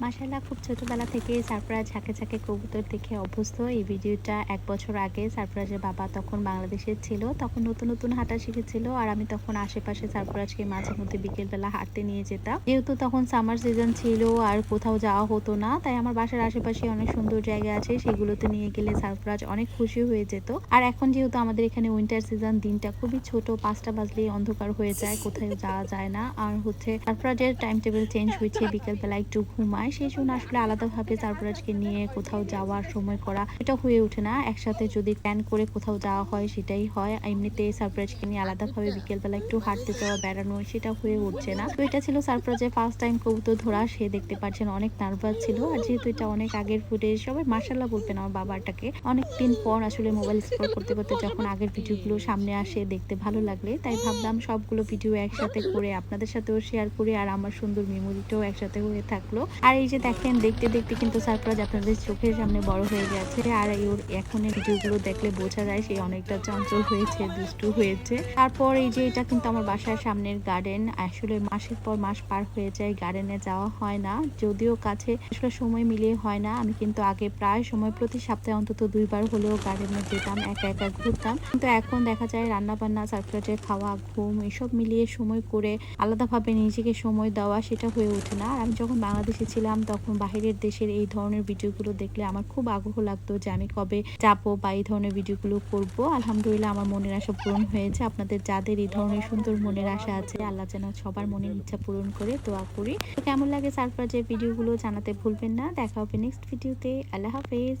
মাশাআল্লাহ, খুব ছোটবেলা থেকেই সারফরাজ ঝাঁকে ঝাঁকে কবুতর দেখে অভ্যস্ত। এই ভিডিওটা ১ বছর আগে সারফরাজের বাবা তখন বাংলাদেশে ছিল। তখন নতুন, নতুন হাঁটা শিখেছিল। আর আমি তখন আশেপাশে সারফরাজকে মাঝে মধ্যে বিকেলবেলা হাঁটতে নিয়ে যেতাম। যেহেতু তখন সামার সিজন ছিল আর কোথাও যাওয়া হতো না, তাই আমার বাসার আশেপাশে অনেক সুন্দর জায়গা আছে। সেগুলোতে নিয়ে গেলে সারফরাজ অনেক খুশি হয়ে যেত। আর এখন যেহেতু আমাদের এখানে উইন্টার সিজন, দিনটা খুবই ছোট, ৫টা বাজলেই অন্ধকার হয়ে যায়, কোথাও যাওয়া যায় না। আর সারফরাজের টাইম টেবিল চেঞ্জ হয়েছে, বিকেলবেলা একটু ঘুমায়। সেজন্য আসলে আলাদাভাবে সারফরাজকে নিয়ে কোথাও যাওয়ার সময় করা এটা হয়ে ওঠে না। একসাথে যদি প্ল্যান করে কোথাও যাওয়া হয় সেটাই হয়। এমনিতে সারফরাজকে নিয়ে আলাদাভাবে বিকেলবেলা একটু হাঁটতে যাওয়া, বেড়ানো সেটা হয়ে উঠছে না। তো এটা ছিল সারফরাজের ফার্স্ট টাইম কবুতর ধরা। সে দেখতে পাচ্ছেন অনেক নার্ভাস ছিল। আর যেহেতু এটা অনেক আগের ফুটেজ, সবাই মাশাআল্লাহ বলবেন আমার বাবাটাকে। অনেকদিন পর আসলে মোবাইল স্ক্রল করতে করতে যখন আগের ভিডিওগুলো সামনে আসে দেখতে ভালো লাগলে, তাই ভাবলাম সবগুলো ভিডিও একসাথে করে আপনাদের সাথেও শেয়ার করি, আর আমার সুন্দর মেমোরিটাও একসাথে হয়ে থাকলো। আর এই যে দেখেন, দেখতে দেখতে কিন্তু সারফরাজ আপনাদের চোখের সামনে বড় হয়ে গেছে। আর ওর এখনের ভিডিওগুলো দেখলে বোঝা যায় সে অনেকটা চঞ্চল হয়েছে, দুষ্টু হয়েছে। তারপর এই যে এটা কিন্তু আমার বাসার সামনের গার্ডেন। আসলে মাসের পর মাস পার হয়ে যায়, গার্ডেনে যাওয়া হয় না। যদিও কাছে আসলে সময় মিলিয়ে হয় না। আমি কিন্তু আগে প্রায় সময় প্রতি সপ্তাহে অন্তত ২ বার হলেও গার্ডেনে যেতাম, একা একা ঘুরতাম। কিন্তু এখন দেখা যায় রান্না বান্না, সারফরাজের খাওয়া, ঘুম এসব মিলিয়ে সময় করে আলাদাভাবে নিজেকে সময় দেওয়া সেটা হয়ে ওঠে না। আর আমি যখন বাংলাদেশে ছিলাম তখন বাহিরের দেশের এই ধরনের ভিডিওগুলো দেখলে আমার খুব আগ্রহ লাগতো যে আমি কবে যাবো বা এই ধরনের ভিডিওগুলো করব। আলহামদুলিল্লাহ আমার মনের আশা পূরণ হয়েছে। আপনাদের যাদের এই ধরনের সুন্দর মনের আশা আছে, আল্লাহ যেন সবার মনের ইচ্ছা পূরণ করে, দোয়া করি। তো কেমন লাগে সারফরাজের ভিডিওগুলো জানাতে ভুলবেন না। দেখা হবে নেক্সট ভিডিওতে। আল্লাহ হাফেজ।